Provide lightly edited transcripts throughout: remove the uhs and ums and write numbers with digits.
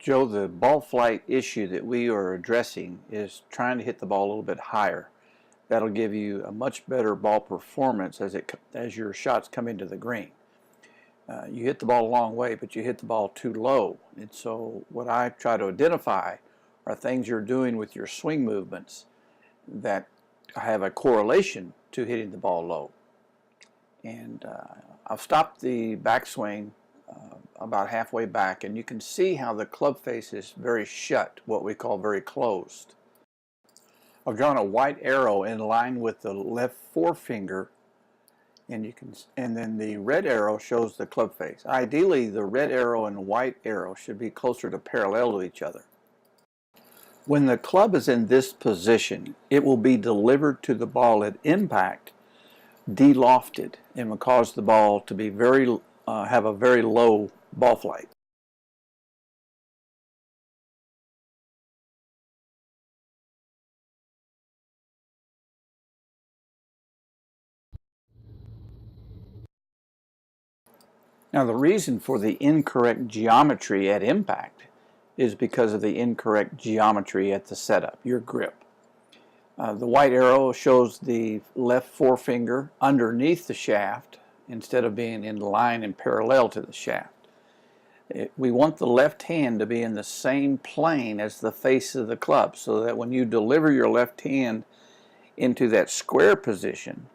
Joe, the ball flight issue that we are addressing is trying to hit the ball a little bit higher. That'll give you a much better ball performance as your shots come into the green. You hit the ball a long way, but you hit the ball too low. And so what I try to identify are things you're doing with your swing movements that have a correlation to hitting the ball low. And I've stopped the backswing about halfway back, and you can see how the club face is very shut, what we call very closed. I've drawn a white arrow in line with the left forefinger, and then the red arrow shows the club face. Ideally, the red arrow and white arrow should be closer to parallel to each other. When the club is in this position, it will be delivered to the ball at impact de-lofted, and will cause the ball to be have a very low ball flight. Now, the reason for the incorrect geometry at impact is because of the incorrect geometry at the setup, your grip. The white arrow shows the left forefinger underneath the shaft instead of being in line and parallel to the shaft. We want the left hand to be in the same plane as the face of the club, so that when you deliver your left hand into that square position,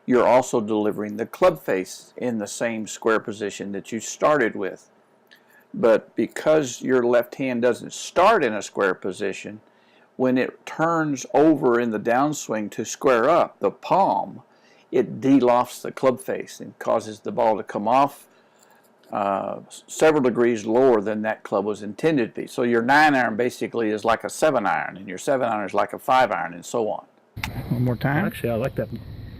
you're also delivering the club face in the same square position that you started with. But because your left hand doesn't start in a square position, when it turns over in the downswing to square up the palm, it de-lofts the club face and causes the ball to come off several degrees lower than that club was intended to be. So your 9-iron basically is like a 7-iron, and your 7-iron is like a 5-iron, and so on. One more time. Actually, I like that.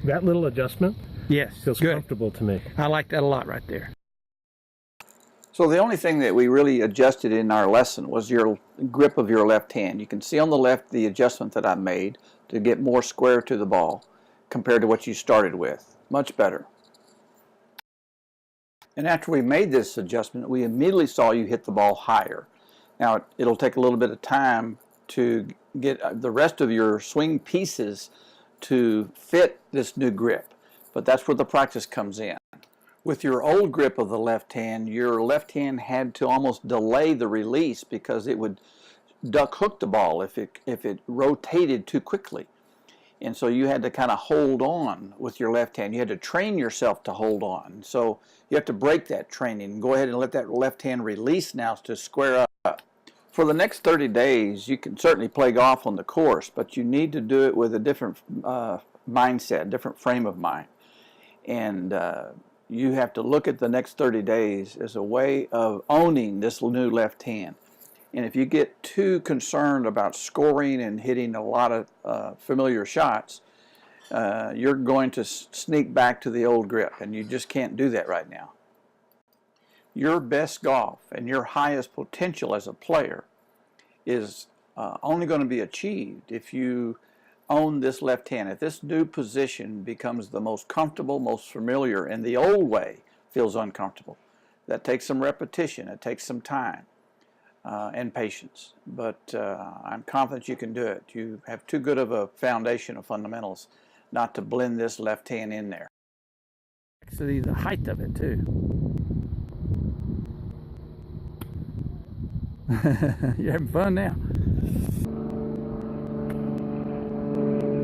That little adjustment feels comfortable to me. I like that a lot right there. So the only thing that we really adjusted in our lesson was your grip of your left hand. You can see on the left the adjustment that I made to get more square to the ball compared to what you started with. Much better. And after we made this adjustment, we immediately saw you hit the ball higher. Now, it'll take a little bit of time to get the rest of your swing pieces to fit this new grip, but that's where the practice comes in. With your old grip of the left hand, your left hand had to almost delay the release because it would duck hook the ball if it rotated too quickly. And so you had to kind of hold on with your left hand. You had to train yourself to hold on. So you have to break that training and go ahead and let that left hand release now to square up. For the next 30 days, you can certainly play golf on the course, but you need to do it with a different mindset, different frame of mind. And you have to look at the next 30 days as a way of owning this new left hand. And if you get too concerned about scoring and hitting a lot of familiar shots, you're going to sneak back to the old grip, and you just can't do that right now. Your best golf and your highest potential as a player is only going to be achieved if you own this left hand. If this new position becomes the most comfortable, most familiar, and the old way feels uncomfortable, that takes some repetition, it takes some time and patience. But I'm confident you can do it. You have too good of a foundation of fundamentals not to blend this left hand in there. Actually, the height of it too. You're having fun now.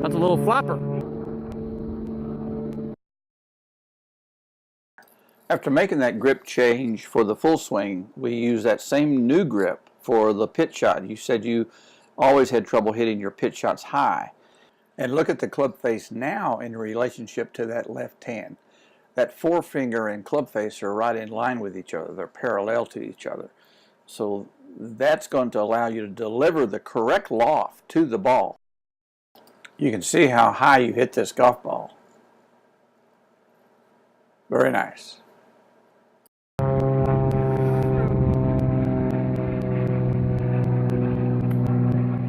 That's a little flopper. After making that grip change for the full swing, we use that same new grip for the pitch shot. You said you always had trouble hitting your pitch shots high. And look at the club face now in relationship to that left hand. That forefinger and club face are right in line with each other. They're parallel to each other. So that's going to allow you to deliver the correct loft to the ball. You can see how high you hit this golf ball. Very nice.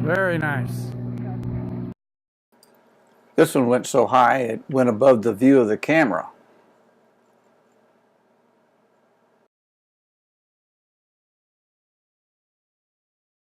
Very nice. This one went so high it went above the view of the camera.